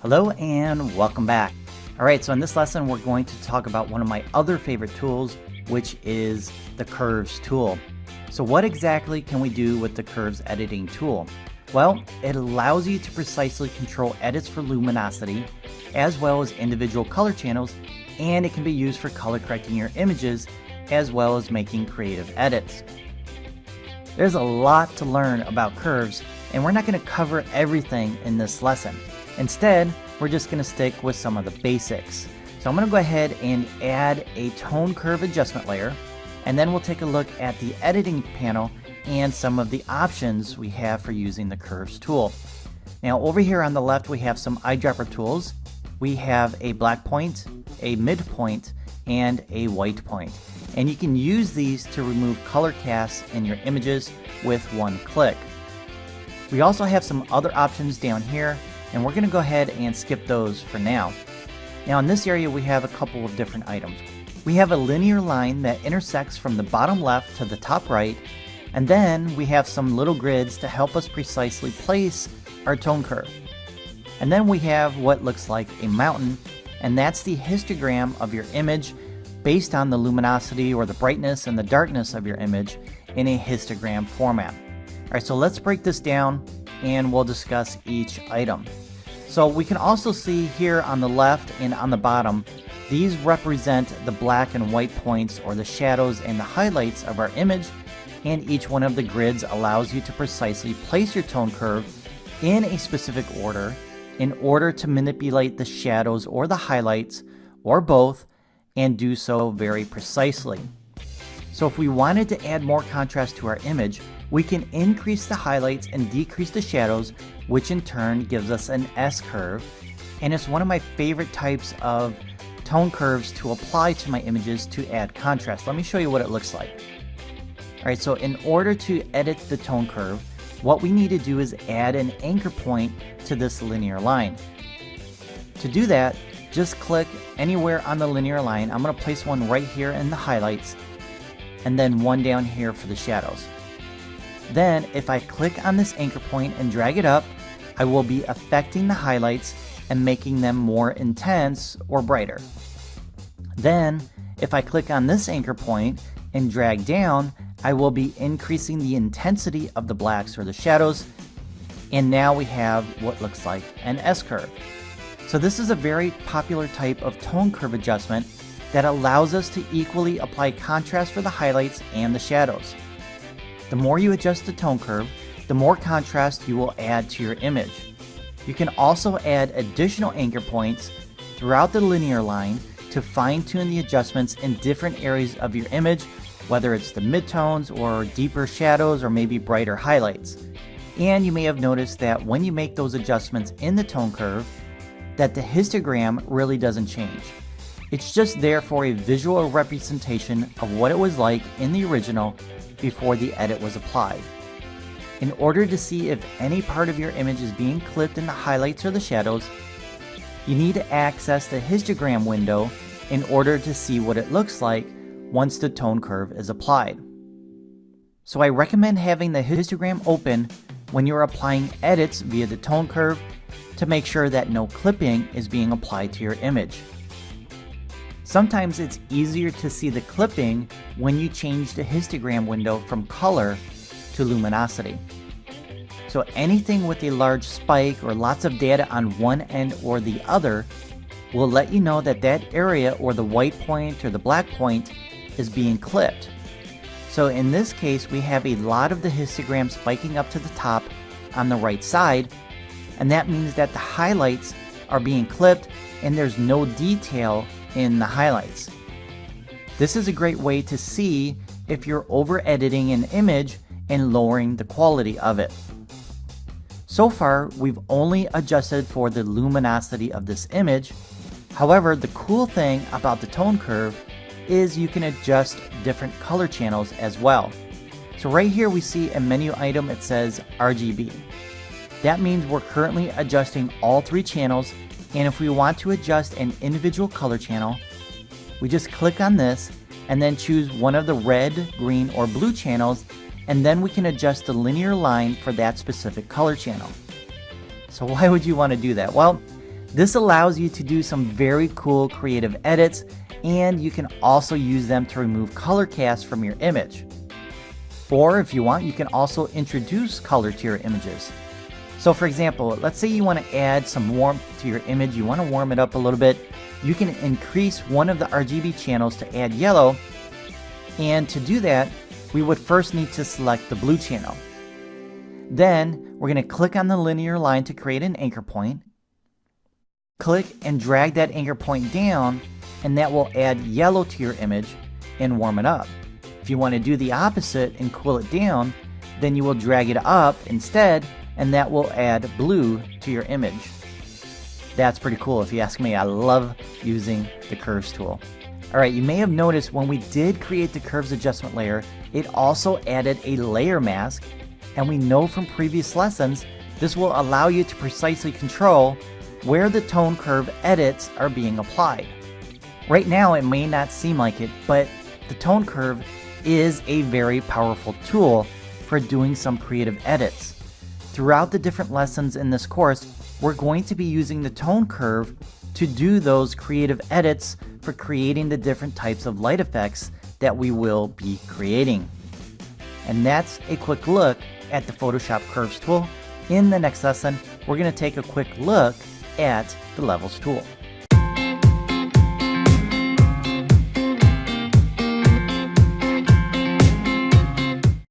Hello and welcome back. Alright, so in this lesson we're going to talk about one of my other favorite tools, which is the Curves tool. So what exactly can we do with the Curves editing tool? Well, it allows you to precisely control edits for luminosity, as well as individual color channels, and it can be used for color correcting your images, as well as making creative edits. There's a lot to learn about Curves, and we're not going to cover everything in this lesson. Instead, we're just going to stick with some of the basics. So I'm going to go ahead and add a tone curve adjustment layer, and then we'll take a look at the editing panel and some of the options we have for using the Curves tool. Now over here on the left we have some eyedropper tools. We have a black point, a midpoint, and a white point. And you can use these to remove color casts in your images with one click. We also have some other options down here, and we're going to go ahead and skip those for now. Now in this area we have a couple of different items. We have a linear line that intersects from the bottom left to the top right, and then we have some little grids to help us precisely place our tone curve. And then we have what looks like a mountain, and that's the histogram of your image based on the luminosity or the brightness and the darkness of your image in a histogram format. Alright, so let's break this down and we'll discuss each item. So we can also see here on the left and on the bottom, these represent the black and white points or the shadows and the highlights of our image, and each one of the grids allows you to precisely place your tone curve in a specific order in order to manipulate the shadows or the highlights or both, and do so very precisely. So if we wanted to add more contrast to our image, we can increase the highlights and decrease the shadows, which in turn gives us an S-curve, and it's one of my favorite types of tone curves to apply to my images to add contrast. Let me show you what it looks like. Alright, so in order to edit the tone curve, what we need to do is add an anchor point to this linear line. To do that, just click anywhere on the linear line. I'm going to place one right here in the highlights, and then one down here for the shadows. Then if I click on this anchor point and drag it up, I will be affecting the highlights and making them more intense or brighter. Then if I click on this anchor point and drag down, I will be increasing the intensity of the blacks or the shadows, and now we have what looks like an S-curve. So this is a very popular type of tone curve adjustment that allows us to equally apply contrast for the highlights and the shadows. The more you adjust the tone curve, the more contrast you will add to your image. You can also add additional anchor points throughout the linear line to fine-tune the adjustments in different areas of your image, whether it's the midtones or deeper shadows or maybe brighter highlights. And you may have noticed that when you make those adjustments in the tone curve, that the histogram really doesn't change. It's just there for a visual representation of what it was like in the original before the edit was applied. In order to see if any part of your image is being clipped in the highlights or the shadows, you need to access the histogram window in order to see what it looks like once the tone curve is applied. So I recommend having the histogram open when you're applying edits via the tone curve to make sure that no clipping is being applied to your image. Sometimes it's easier to see the clipping when you change the histogram window from color to luminosity. So anything with a large spike or lots of data on one end or the other will let you know that that area or the white point or the black point is being clipped. So in this case we have a lot of the histogram spiking up to the top on the right side, and that means that the highlights are being clipped and there's no detail in the highlights. This is a great way to see if you're over editing an image and lowering the quality of it. So far we've only adjusted for the luminosity of this image. However, the cool thing about the tone curve is you can adjust different color channels as well. So right here we see a menu item, it says RGB. That means we're currently adjusting all three channels, and if we want to adjust an individual color channel, we just click on this and then choose one of the red, green, or blue channels, and then we can adjust the linear line for that specific color channel. So why would you want to do that? Well, This allows you to do some very cool creative edits, and you can also use them to remove color cast from your image. Or if you want, you can also introduce color to your images. So for example, let's say you want to add some warmth to your image, you want to warm it up a little bit. You can increase one of the RGB channels to add yellow, and to do that, we would first need to select the blue channel. Then we're going to click on the linear line to create an anchor point. Click and drag that anchor point down, and that will add yellow to your image and warm it up. If you want to do the opposite and cool it down, then you will drag it up instead, and that will add blue to your image. That's pretty cool if you ask me. I love using the curves tool. Alright, you may have noticed when we did create the curves adjustment layer, it also added a layer mask, and we know from previous lessons this will allow you to precisely control where the tone curve edits are being applied. Right now it may not seem like it, but the tone curve is a very powerful tool for doing some creative edits. Throughout the different lessons in this course, we're going to be using the tone curve to do those creative edits for creating the different types of light effects that we will be creating. And that's a quick look at the Photoshop Curves tool. In the next lesson, we're going to take a quick look at the Levels tool.